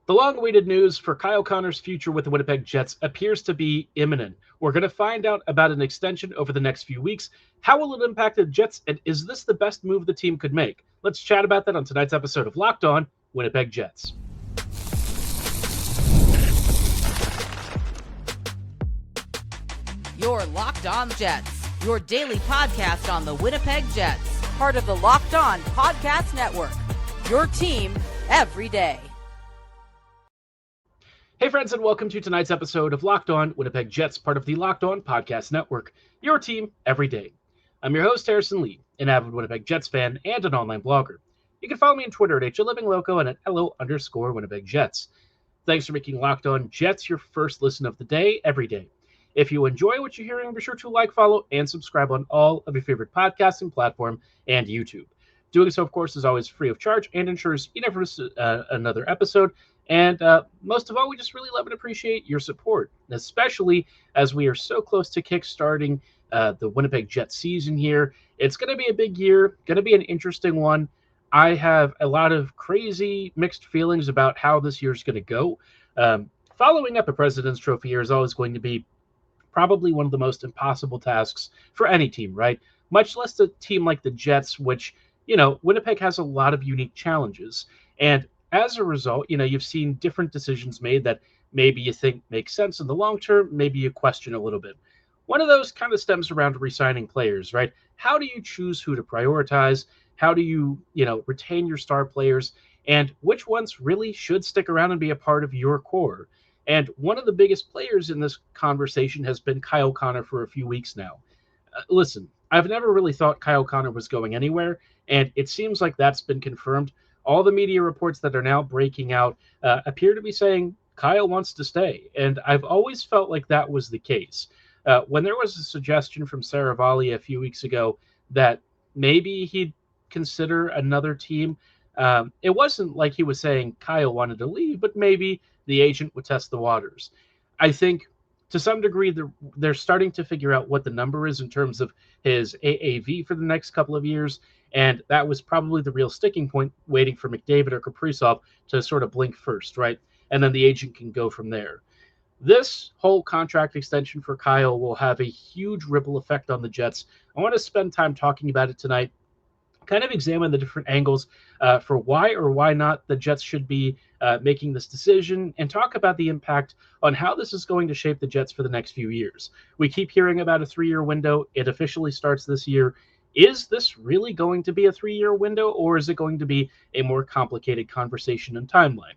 The long-awaited news for Kyle Connor's future with the Winnipeg Jets appears to be imminent. We're going to find out about an extension over the next few weeks. How will it impact the Jets, and is this the best move the team could make? Let's chat about that on tonight's episode of Locked On Winnipeg Jets. You're Locked On Jets, your daily podcast on the Winnipeg Jets, part of the Locked On Podcast Network, your team every day. Hey friends, and welcome to tonight's episode of Locked On Winnipeg Jets, part of the Locked On Podcast Network, your team every day. I'm your host, Harrison Lee, an avid Winnipeg Jets fan and an online blogger. You can follow me on Twitter at HLivingLoco and at LO_Winnipeg Jets. Thanks for making Locked On Jets your first listen of the day every day. If you enjoy what you're hearing, be sure to like, follow, and subscribe on all of your favorite podcasting platform and YouTube. Doing so, of course, is always free of charge and ensures you never miss another episode. And most of all, we just really love and appreciate your support, especially as we are so close to kickstarting the Winnipeg Jets season here. It's going to be a big year, going to be an interesting one. I have a lot of crazy mixed feelings about how this year's going to go. Following up a President's Trophy year is always going to be probably one of the most impossible tasks for any team, right? Much less a team like the Jets, which, Winnipeg has a lot of unique challenges. And as a result, you've seen different decisions made that maybe you think make sense in the long term, maybe you question a little bit. One of those kind of stems around re-signing players, right? How do you choose who to prioritize? How do you, retain your star players? And which ones really should stick around and be a part of your core? And one of the biggest players in this conversation has been Kyle Connor for a few weeks now. Listen, I've never really thought Kyle Connor was going anywhere, and it seems like that's been confirmed. All the media reports that are now breaking out appear to be saying Kyle wants to stay, and I've always felt like that was the case. When there was a suggestion from Saravalli a few weeks ago that maybe he'd consider another team, it wasn't like he was saying Kyle wanted to leave, but maybe the agent would test the waters. I think to some degree they're starting to figure out what the number is in terms of his AAV for the next couple of years, and that was probably the real sticking point, waiting for McDavid or Kaprizov to sort of blink first, right? And then the agent can go from there. This whole contract extension for Kyle will have a huge ripple effect on the Jets. I want to spend time talking about it tonight, kind of examine the different angles for why or why not the Jets should be making this decision, and talk about the impact on how this is going to shape the Jets for the next few years. We keep hearing about a 3-year window. It officially starts this year. Is this really going to be a 3-year window, or is it going to be a more complicated conversation and timeline?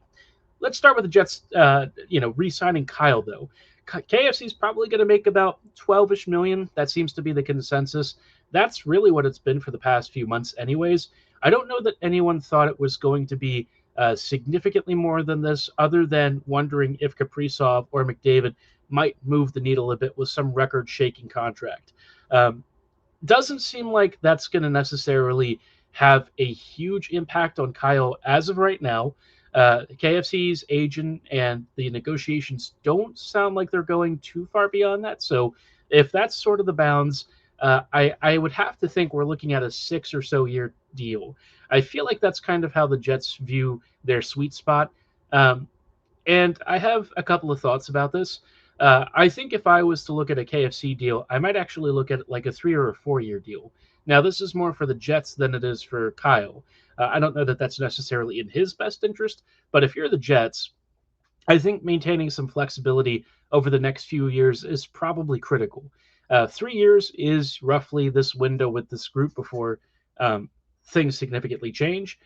Let's start with the Jets, re-signing Kyle, though. KFC is probably going to make about $12-ish million. That seems to be the consensus. That's really what it's been for the past few months anyways. I don't know that anyone thought it was going to be significantly more than this, other than wondering if Kaprizov or McDavid might move the needle a bit with some record-shaking contract. Doesn't seem like that's going to necessarily have a huge impact on Kyle as of right now. KFC's agent and the negotiations don't sound like they're going too far beyond that. So if that's sort of the bounds, I would have to think we're looking at a 6 or so year deal. I feel like that's kind of how the Jets view their sweet spot. And I have a couple of thoughts about this. I think if I was to look at a KFC deal, I might actually look at like a 3 or a 4 year deal. Now, this is more for the Jets than it is for Kyle. I don't know that that's necessarily in his best interest, but if you're the Jets, I think maintaining some flexibility over the next few years is probably critical. 3 years is roughly this window with this group before things significantly change.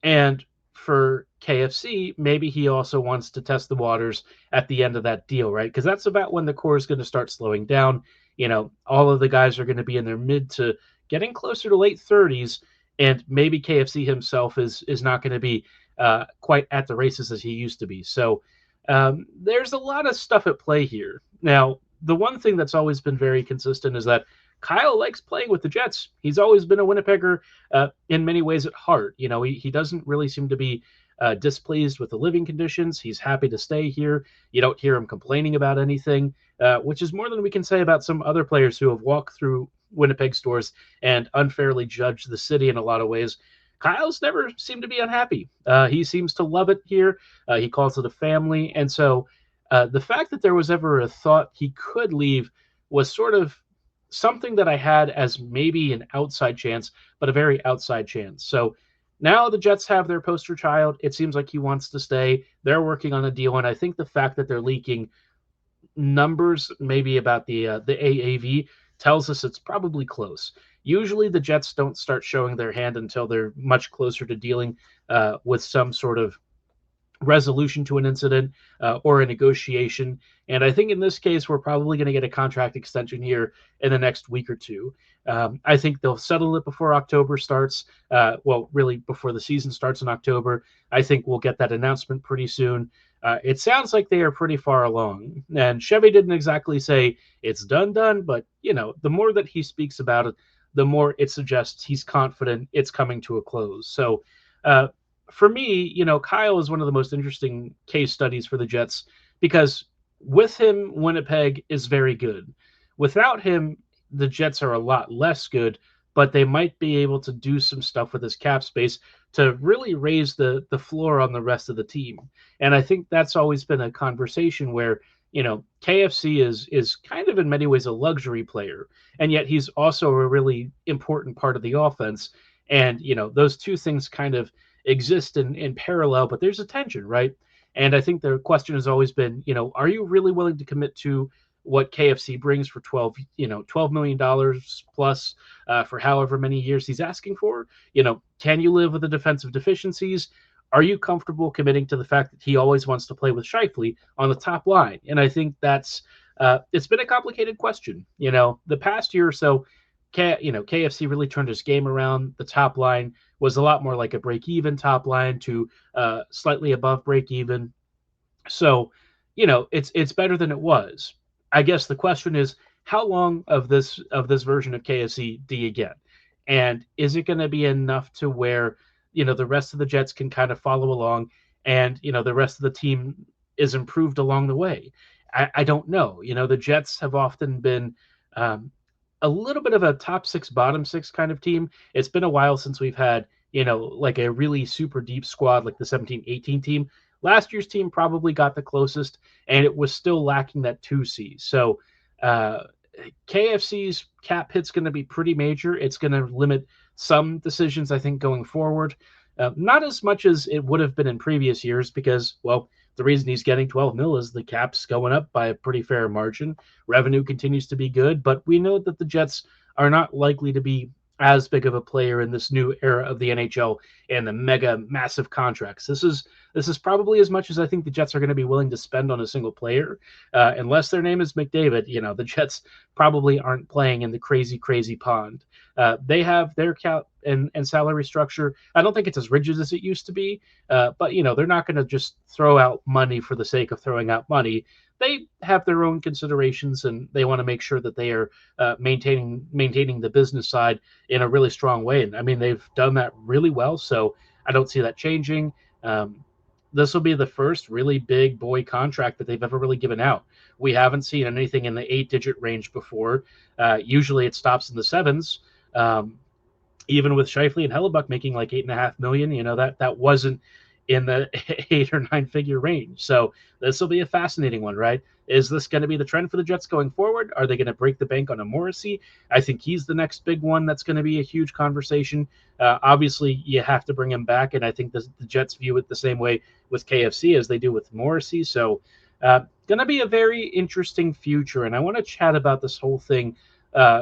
And for KFC, maybe he also wants to test the waters at the end of that deal, right? Because that's about when the core is going to start slowing down. All of the guys are going to be in their mid to getting closer to late 30s, and maybe KFC himself is not going to be quite at the races as he used to be. So there's a lot of stuff at play here. Now, the one thing that's always been very consistent is that Kyle likes playing with the Jets. He's always been a Winnipegger in many ways at heart. He doesn't really seem to be displeased with the living conditions. He's happy to stay here. You don't hear him complaining about anything, which is more than we can say about some other players who have walked through Winnipeg stores and unfairly judged the city in a lot of ways. Kyle's never seemed to be unhappy. He seems to love it here. He calls it a family. And so the fact that there was ever a thought he could leave was sort of something that I had as maybe an outside chance, but a very outside chance. So now the Jets have their poster child. It seems like he wants to stay. They're working on a deal. And I think the fact that they're leaking numbers maybe about the AAV tells us it's probably close. Usually the Jets don't start showing their hand until they're much closer to dealing with some sort of resolution to an incident or a negotiation. And I think in this case, we're probably going to get a contract extension here in the next week or two. I think they'll settle it before October starts. Really before the season starts in October. I think we'll get that announcement pretty soon. It sounds like they are pretty far along. And Chevy didn't exactly say it's done, but, the more that he speaks about it, the more it suggests he's confident it's coming to a close. So for me, Kyle is one of the most interesting case studies for the Jets because with him, Winnipeg is very good. Without him, the Jets are a lot less good, but they might be able to do some stuff with his cap space to really raise the floor on the rest of the team. And I think that's always been a conversation where, KFC is kind of in many ways a luxury player, and yet he's also a really important part of the offense. And, those two things kind of exist in parallel, but there's a tension, right? And I think the question has always been, are you really willing to commit to what KFC brings for $12 million plus for however many years he's asking for? Can you live with the defensive deficiencies? Are you comfortable committing to the fact that he always wants to play with Scheifele on the top line? And I think that's it's been a complicated question. The past year or so, KFC really turned his game around. The top line was a lot more like a break-even top line to slightly above break-even. So, it's better than it was. I guess the question is, how long of this version of KFC do you get? And is it going to be enough to where, the rest of the Jets can kind of follow along and, the rest of the team is improved along the way? I don't know. The Jets have often been a little bit of a top six, bottom six kind of team. It's been a while since we've had, like a really super deep squad like the 17-18 team. Last year's team probably got the closest, and it was still lacking that 2C. So KFC's cap hit's going to be pretty major. It's going to limit some decisions, I think, going forward. Not as much as it would have been in previous years because, the reason he's getting 12 mil is the cap's going up by a pretty fair margin. Revenue continues to be good, but we know that the Jets are not likely to be as big of a player in this new era of the NHL and the mega massive contracts. This is probably as much as I think the Jets are going to be willing to spend on a single player, unless their name is McDavid. The Jets probably aren't playing in the crazy pond. They have their cap and salary structure. I don't think it's as rigid as it used to be, but they're not going to just throw out money for the sake of throwing out money. They have their own considerations, and they want to make sure that they are maintaining the business side in a really strong way. And I mean, they've done that really well, so I don't see that changing. This will be the first really big boy contract that they've ever really given out. We haven't seen anything in the 8-digit range before. Usually it stops in the 7s. Even with Scheifele and Hellebuck making like $8.5 million, that wasn't in the 8 or 9 figure range. So this will be a fascinating one, right? Is this going to be the trend for the Jets going forward? Are they going to break the bank on a Morrissey? I think he's the next big one that's going to be a huge conversation. Obviously, you have to bring him back, and I think the Jets view it the same way with KFC as they do with Morrissey. So going to be a very interesting future, and I want to chat about this whole thing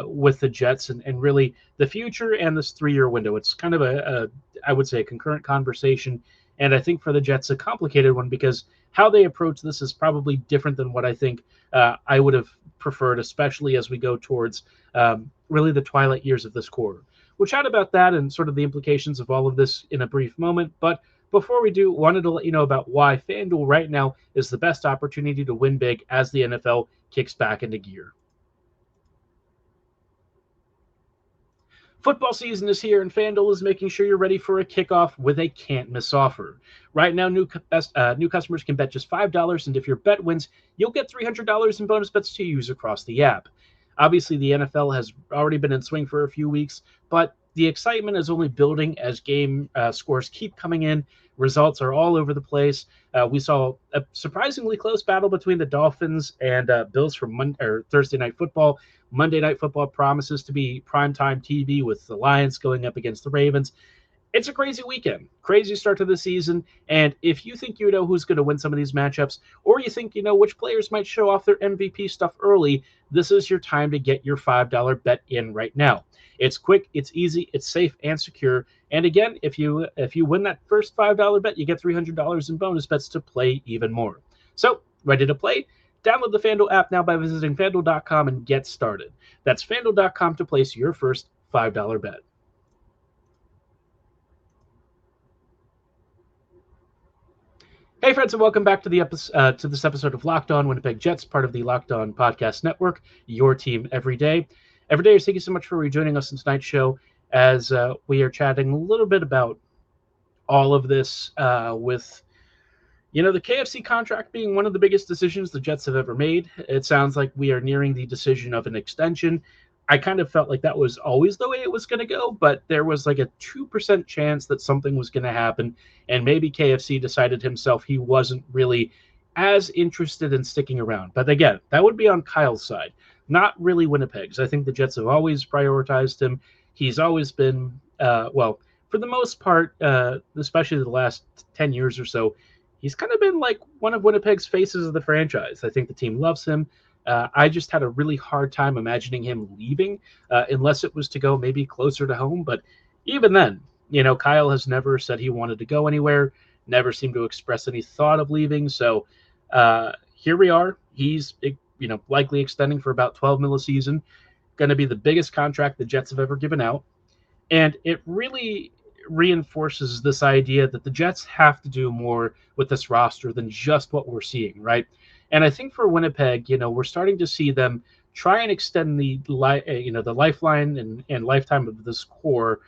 with the Jets and really the future and this 3-year window. It's kind of I would say, a concurrent conversation. And I think for the Jets, a complicated one because how they approach this is probably different than what I think I would have preferred, especially as we go towards really the twilight years of this quarter. We'll chat about that and sort of the implications of all of this in a brief moment. But before we do, wanted to let you know about why FanDuel right now is the best opportunity to win big as the NFL kicks back into gear. Football season is here, and FanDuel is making sure you're ready for a kickoff with a can't-miss offer. Right now, new customers can bet just $5, and if your bet wins, you'll get $300 in bonus bets to use across the app. Obviously, the NFL has already been in swing for a few weeks, but the excitement is only building as game scores keep coming in. Results are all over the place. We saw a surprisingly close battle between the Dolphins and Bills for Thursday Night Football. Monday Night Football promises to be primetime TV with the Lions going up against the Ravens. It's a crazy weekend, crazy start to the season. And if you think you know who's going to win some of these matchups, or you think you know which players might show off their MVP stuff early, this is your time to get your $5 bet in right now. It's quick, it's easy, it's safe and secure. And again, if you win that first $5 bet, you get $300 in bonus bets to play even more. So, ready to play? Download the FanDuel app now by visiting FanDuel.com and get started. That's FanDuel.com to place your first $5 bet. Hey friends, and welcome back to this episode of Locked On Winnipeg Jets, part of the Locked On Podcast Network, your team every day. Every day, thank you so much for rejoining us in tonight's show as we are chatting a little bit about all of this with, the KFC contract being one of the biggest decisions the Jets have ever made. It sounds like we are nearing the decision of an extension. I kind of felt like that was always the way it was going to go, but there was like a 2% chance that something was going to happen, and maybe KFC decided himself he wasn't really as interested in sticking around. But again, that would be on Kyle's side, not really Winnipeg's. I think the Jets have always prioritized him. He's always been, for the most part, especially the last 10 years or so, he's kind of been like one of Winnipeg's faces of the franchise. I think the team loves him. I just had a really hard time imagining him leaving unless it was to go maybe closer to home. But even then, Kyle has never said he wanted to go anywhere, never seemed to express any thought of leaving. So here we are. He's, likely extending for about $12 million a season, going to be the biggest contract the Jets have ever given out. And it really reinforces this idea that the Jets have to do more with this roster than just what we're seeing, right? And I think for Winnipeg, we're starting to see them try and extend the lifeline and lifetime of this core,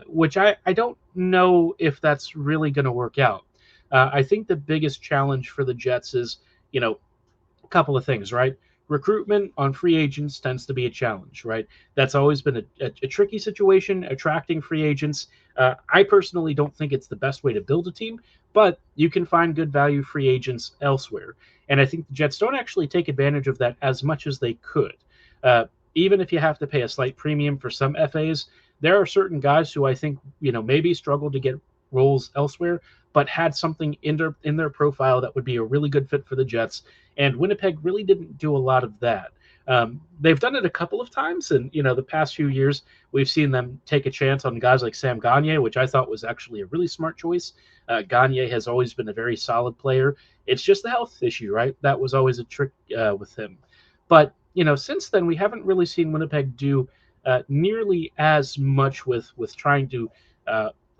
which I don't know if that's really going to work out. I think the biggest challenge for the Jets is, a couple of things, right? Recruitment on free agents tends to be a challenge, right? That's always been a tricky situation, attracting free agents. I personally don't think it's the best way to build a team, but you can find good value free agents elsewhere. And I think the Jets don't actually take advantage of that as much as they could. Even if you have to pay a slight premium for some FAs, there are certain guys who I think, maybe struggled to get roles elsewhere, but had something in their profile that would be a really good fit for the Jets. And Winnipeg really didn't do a lot of that. They've done it a couple of times, and the past few years we've seen them take a chance on guys like Sam Gagner, which I thought was actually a really smart choice. Gagner has always been a very solid player. It's just the health issue, right? That was always a trick with him. But since then we haven't really seen Winnipeg do nearly as much with trying to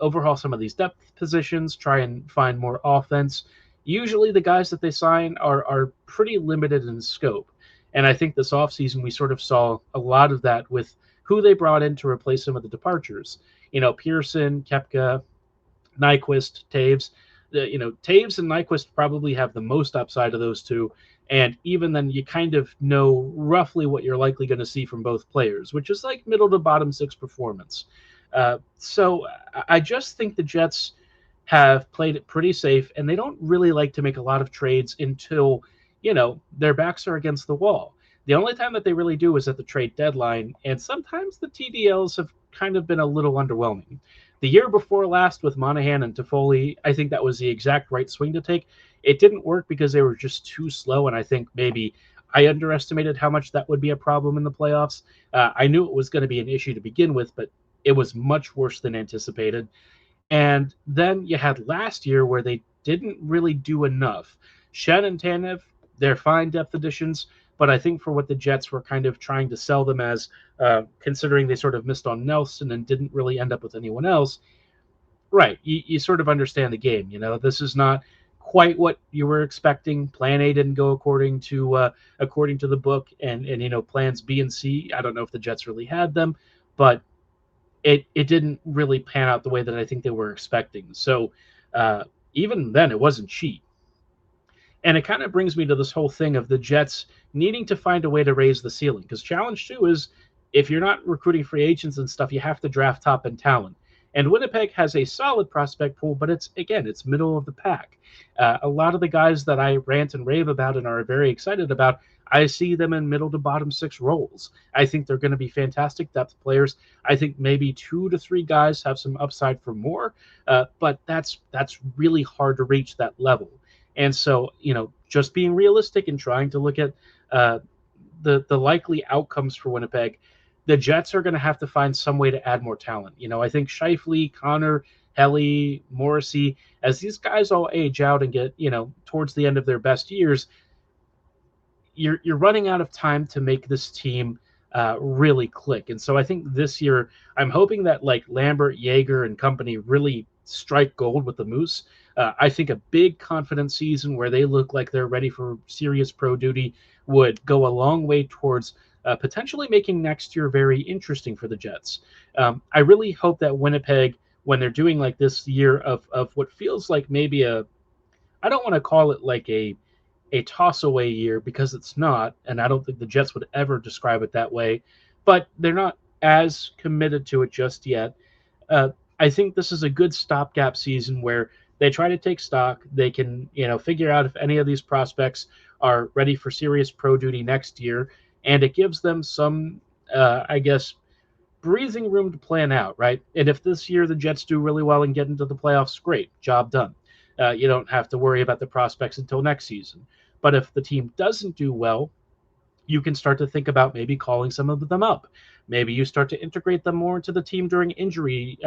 overhaul some of these depth positions, try and find more offense. Usually the guys that they sign are pretty limited in scope. And I think this offseason we sort of saw a lot of that with who they brought in to replace some of the departures. Pearson, Koepka, Nyquist, Taves. Taves and Nyquist probably have the most upside of those two. And even then, you kind of know roughly what you're likely going to see from both players, which is like middle to bottom six performance. So I just think the Jets have played it pretty safe, and they don't really like to make a lot of trades until, their backs are against the wall. The only time that they really do is at the trade deadline, and sometimes the TDLs have kind of been a little underwhelming. The year before last with Monahan and Toffoli, I think that was the exact right swing to take. It didn't work because they were just too slow, and I think maybe I underestimated how much that would be a problem in the playoffs. I knew it was going to be an issue to begin with, but it was much worse than anticipated. And then you had last year where they didn't really do enough. Shen and Tanev, they're fine depth additions, but I think for what the Jets were kind of trying to sell them as, considering they sort of missed on Nelson and didn't really end up with anyone else, right, you sort of understand the game. This is not quite what you were expecting. Plan A didn't go according to the book, and plans B and C, I don't know if the Jets really had them, but it didn't really pan out the way that I think they were expecting. So even then, it wasn't cheap. And it kind of brings me to this whole thing of the Jets needing to find a way to raise the ceiling. Because challenge 2 is, if you're not recruiting free agents and stuff, you have to draft top end talent. And Winnipeg has a solid prospect pool, but it's middle of the pack. A lot of the guys that I rant and rave about and are very excited about, I see them in middle to bottom six roles. I think they're going to be fantastic depth players. I think maybe 2 to 3 guys have some upside for more, but that's really hard to reach that level. And so, just being realistic and trying to look at the likely outcomes for Winnipeg, the Jets are going to have to find some way to add more talent. I think Scheifele, Connor, Helly, Morrissey, as these guys all age out and get, towards the end of their best years, you're running out of time to make this team really click. And so I think this year, I'm hoping that like Lambert, Yeager, and company really strike gold with the Moose. I think a big confident season where they look like they're ready for serious pro duty would go a long way towards potentially making next year very interesting for the Jets. I really hope that Winnipeg, when they're doing like this year of what feels like maybe I don't want to call it like a toss away year because it's not, and I don't think the Jets would ever describe it that way, but they're not as committed to it just yet. I think this is a good stopgap season where they try to take stock. They can, figure out if any of these prospects are ready for serious pro duty next year, and it gives them some, breathing room to plan out, right? And if this year the Jets do really well and get into the playoffs, great, job done. You don't have to worry about the prospects until next season. But if the team doesn't do well, you can start to think about maybe calling some of them up. Maybe you start to integrate them more into the team during injury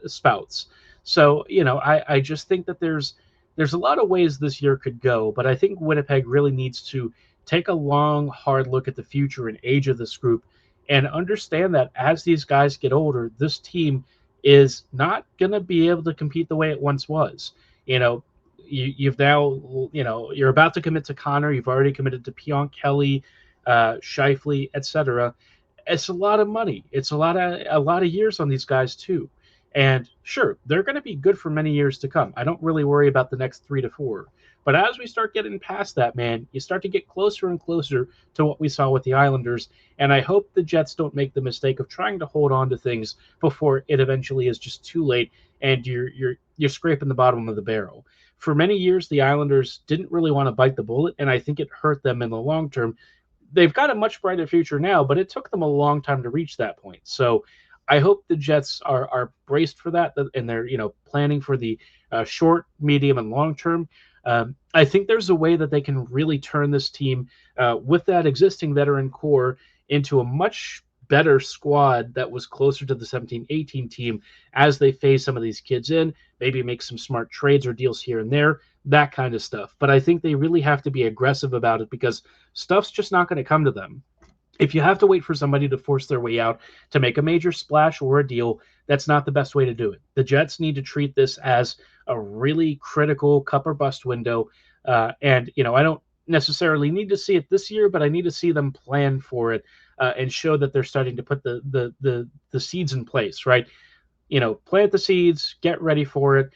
spouts. So, I just think that there's a lot of ways this year could go, but I think Winnipeg really needs to take a long, hard look at the future and age of this group and understand that as these guys get older, this team is not going to be able to compete the way it once was. You've now, you're about to commit to Connor. You've already committed to Pionk, Kelly, Scheifele, etc. It's a lot of money. It's a lot of years on these guys too. And sure, they're going to be good for many years to come. I don't really worry about the next 3 to 4. But as we start getting past that, man, you start to get closer and closer to what we saw with the Islanders. And I hope the Jets don't make the mistake of trying to hold on to things before it eventually is just too late and you're scraping the bottom of the barrel. For many years, the Islanders didn't really want to bite the bullet, and I think it hurt them in the long term. They've got a much brighter future now, but it took them a long time to reach that point. So I hope the Jets are braced for that, and they're planning for the short, medium, and long term. I think there's a way that they can really turn this team with that existing veteran core into a much better squad that was closer to the 17-18 team as they phase some of these kids in, maybe make some smart trades or deals here and there, that kind of stuff. But I think they really have to be aggressive about it because stuff's just not going to come to them. If you have to wait for somebody to force their way out to make a major splash or a deal, that's not the best way to do it. The Jets need to treat this as a really critical cup or bust window. And I don't necessarily need to see it this year, but I need to see them plan for it and show that they're starting to put the seeds in place, right? Plant the seeds, get ready for it.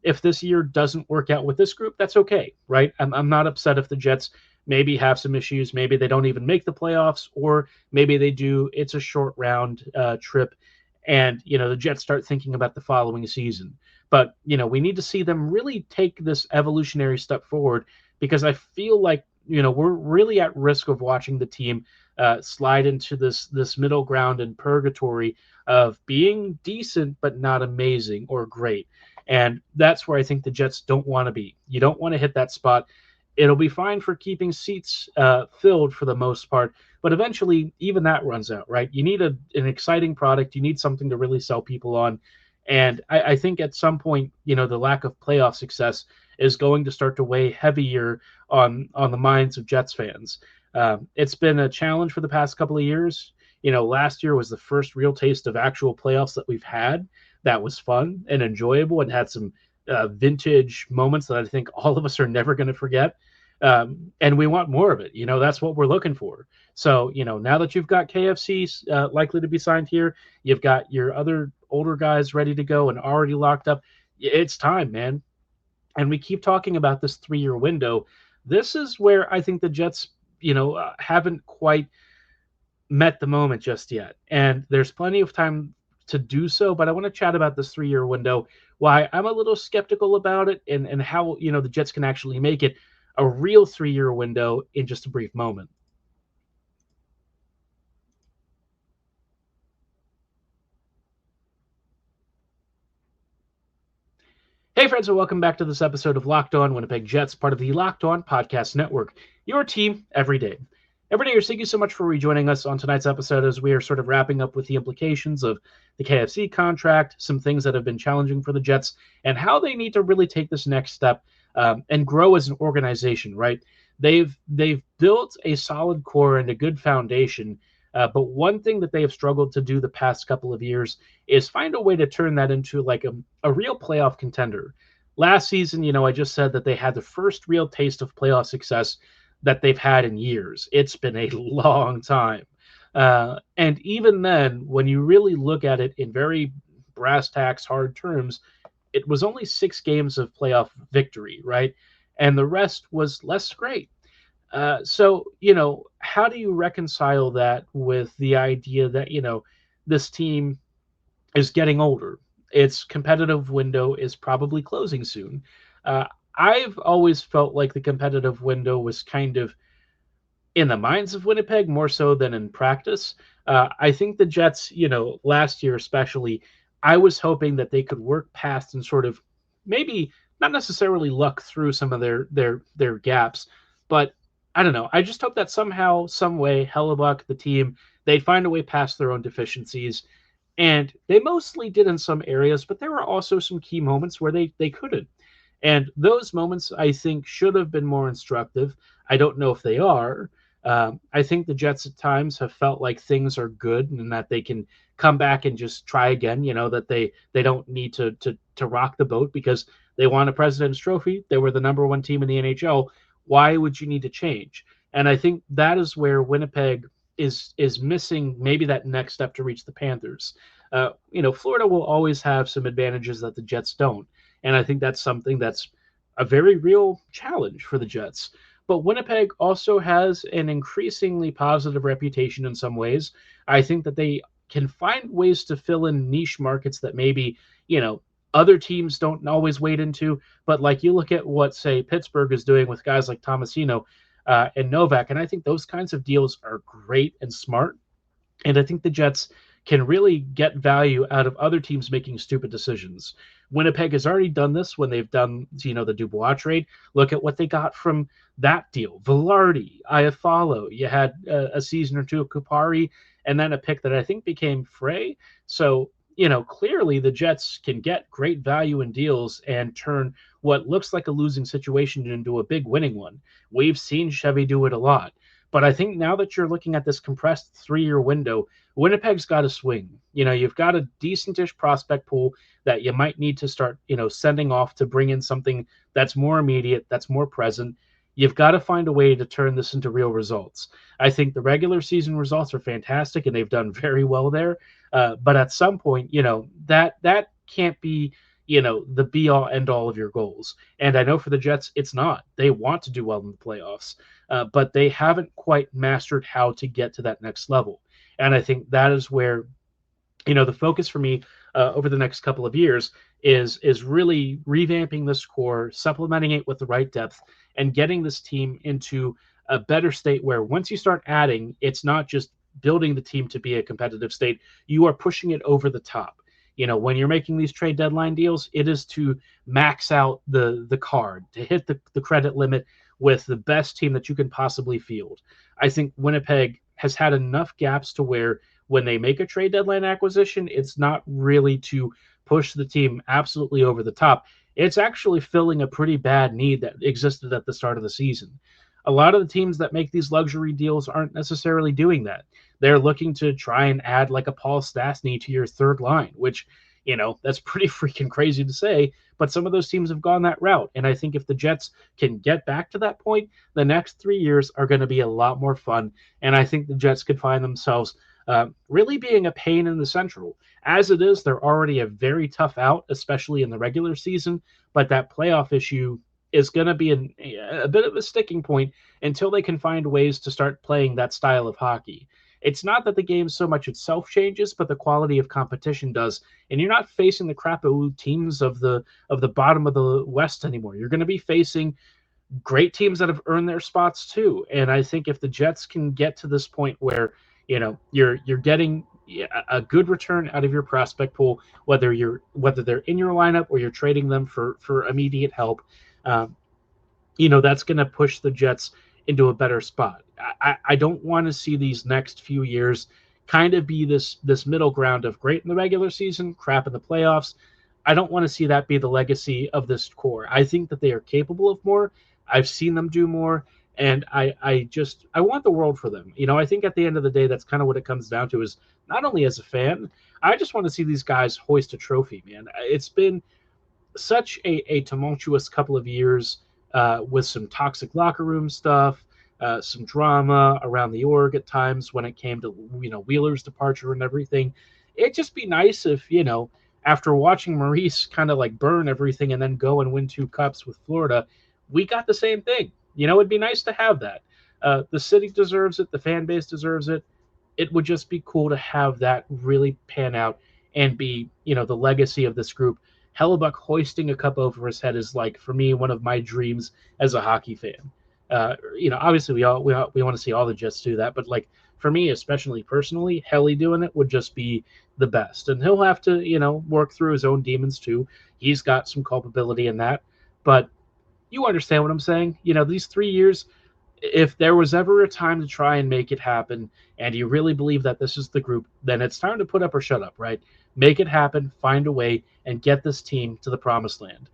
If this year doesn't work out with this group, that's okay, right? I'm not upset if the Jets maybe have some issues. Maybe they don't even make the playoffs, or maybe they do. It's a short round trip, and the Jets start thinking about the following season. But we need to see them really take this evolutionary step forward, because I feel like we're really at risk of watching the team slide into this middle ground and purgatory of being decent but not amazing or great. And that's where I think the Jets don't want to be. You don't want to hit that spot. It'll be fine for keeping seats filled for the most part, but eventually even that runs out, right? You need an exciting product. You need something to really sell people on. And I think at some point, the lack of playoff success is going to start to weigh heavier on the minds of Jets fans. It's been a challenge for the past couple of years. Last year was the first real taste of actual playoffs that we've had. That was fun and enjoyable and had some vintage moments that I think all of us are never going to forget. And we want more of it. That's what we're looking for. So, now that you've got KFC likely to be signed here, you've got your other older guys ready to go and already locked up. It's time, man. And we keep talking about this 3-year window. This is where I think the Jets, haven't quite met the moment just yet. And there's plenty of time to do so, but I want to chat about this 3-year window, why I'm a little skeptical about it, and how, the Jets can actually make it a real 3-year window in just a brief moment. Hey, friends, and welcome back to this episode of Locked On Winnipeg Jets, part of the Locked On Podcast Network, your team every day. Every day, thank you so much for rejoining us on tonight's episode as we are sort of wrapping up with the implications of the KFC contract, some things that have been challenging for the Jets, and how they need to really take this next step and grow as an organization, right? They've built a solid core and a good foundation, but one thing that they have struggled to do the past couple of years is find a way to turn that into like a real playoff contender. Last season, I just said that they had the first real taste of playoff success that they've had in years. It's been a long time. And even then, when you really look at it in very brass tacks, hard terms, it was only 6 games of playoff victory, right? And the rest was less great. So, how do you reconcile that with the idea that, this team is getting older? Its competitive window is probably closing soon. I've always felt like the competitive window was kind of in the minds of Winnipeg more so than in practice. I think the Jets, last year especially, I was hoping that they could work past and sort of maybe not necessarily luck through some of their gaps, but I don't know. I just hope that somehow, some way, Hellebuck, the team, they'd find a way past their own deficiencies. And they mostly did in some areas, but there were also some key moments where they couldn't. And those moments, I think, should have been more instructive. I don't know if they are. I think the Jets at times have felt like things are good and that they can come back and just try again, that they don't need to rock the boat because they won a President's Trophy. They were the number 1 team in the NHL. Why would you need to change? And I think that is where Winnipeg is missing maybe that next step to reach the Panthers. Florida will always have some advantages that the Jets don't. And I think that's something that's a very real challenge for the Jets. But Winnipeg also has an increasingly positive reputation in some ways. I think that they can find ways to fill in niche markets that maybe, other teams don't always wade into. But like you look at what, say, Pittsburgh is doing with guys like Tomasino and Novak, and I think those kinds of deals are great and smart. And I think the Jets can really get value out of other teams making stupid decisions. Winnipeg has already done this when they've done, the Dubois trade. Look at what they got from that deal. Velarde, Iafallo. You had a season or two of Kupari, and then a pick that I think became Frey. So, clearly the Jets can get great value in deals and turn what looks like a losing situation into a big winning one. We've seen Chevy do it a lot. But I think now that you're looking at this compressed 3-year window, Winnipeg's got to swing. You've got a decentish prospect pool that you might need to start, sending off to bring in something that's more immediate, that's more present. You've got to find a way to turn this into real results. I think the regular season results are fantastic, and they've done very well there. But at some point, that can't be, the be-all, end-all of your goals. And I know for the Jets, it's not. They want to do well in the playoffs, but they haven't quite mastered how to get to that next level. And I think that is where, the focus for me over the next couple of years is really revamping this core, supplementing it with the right depth, and getting this team into a better state where once you start adding, it's not just building the team to be a competitive state. You are pushing it over the top. When you're making these trade deadline deals, it is to max out the card, to hit the credit limit with the best team that you can possibly field. I think Winnipeg has had enough gaps to where when they make a trade deadline acquisition, it's not really to push the team absolutely over the top. It's actually filling a pretty bad need that existed at the start of the season. A lot of the teams that make these luxury deals aren't necessarily doing that. They're looking to try and add like a Paul Stastny to your third line, which, that's pretty freaking crazy to say, but some of those teams have gone that route. And I think if the Jets can get back to that point, the next 3 years are going to be a lot more fun. And I think the Jets could find themselves really being a pain in the Central. As it is, they're already a very tough out, especially in the regular season, but that playoff issue is going to be a bit of a sticking point until they can find ways to start playing that style of hockey. it's not that the game so much itself changes, but the quality of competition does. And you're not facing the crapoo teams of the bottom of the West anymore. You're going to be facing great teams that have earned their spots too. And I think if the Jets can get to this point where you're getting a good return out of your prospect pool, whether they're in your lineup or you're trading them for immediate help, that's going to push the Jets into a better spot. I don't want to see these next few years kind of be this middle ground of great in the regular season, crap in the playoffs. I don't want to see that be the legacy of this core. I think that they are capable of more. I've seen them do more, and I want the world for them. I think at the end of the day, that's kind of what it comes down to, is not only as a fan, I just want to see these guys hoist a trophy, man. It's been such a tumultuous couple of years with some toxic locker room stuff, some drama around the org at times when it came to Wheeler's departure and everything. It'd just be nice if after watching Maurice kind of like burn everything and then go and win 2 cups with Florida, we got the same thing. It'd be nice to have that. The city deserves it. The fan base deserves it. It would just be cool to have that really pan out and be, the legacy of this group. Hellebuck hoisting a cup over his head is, like, for me, one of my dreams as a hockey fan. Obviously we want to see all the Jets do that, but like for me, especially personally, Helly doing it would just be the best. And he'll have to, work through his own demons too. He's got some culpability in that, but you understand what I'm saying. These 3 years, if there was ever a time to try and make it happen, and you really believe that this is the group, then it's time to put up or shut up, right? Make it happen, find a way, and get this team to the promised land.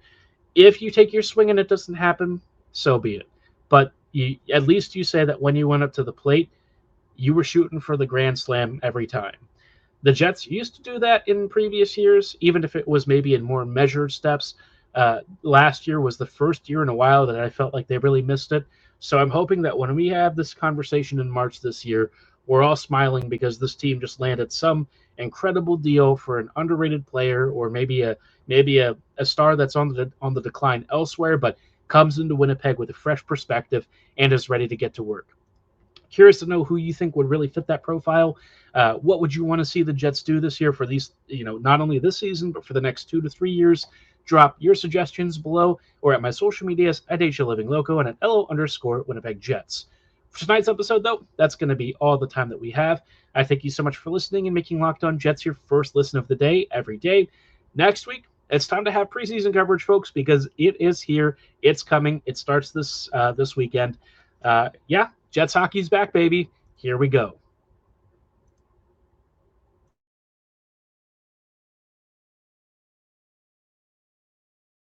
If you take your swing and it doesn't happen, so be it. But at least you say that when you went up to the plate, you were shooting for the grand slam every time. The Jets used to do that in previous years, even if it was maybe in more measured steps. Last year was the first year in a while that I felt like they really missed it. So I'm hoping that when we have this conversation in March this year, we're all smiling because this team just landed some incredible deal for an underrated player, or maybe a star that's on the decline elsewhere, but comes into Winnipeg with a fresh perspective and is ready to get to work. Curious to know who you think would really fit that profile. What would you want to see the Jets do this year for these, not only this season, but for the next 2 to 3 years? Drop your suggestions below or at my social medias at HLivingLoco and at LO_Winnipeg Jets. For tonight's episode, though, that's going to be all the time that we have. I thank you so much for listening and making Locked On Jets your first listen of the day every day. Next week, it's time to have preseason coverage, folks, because it is here. It's coming. It starts this weekend. Jets hockey's back, baby. Here we go.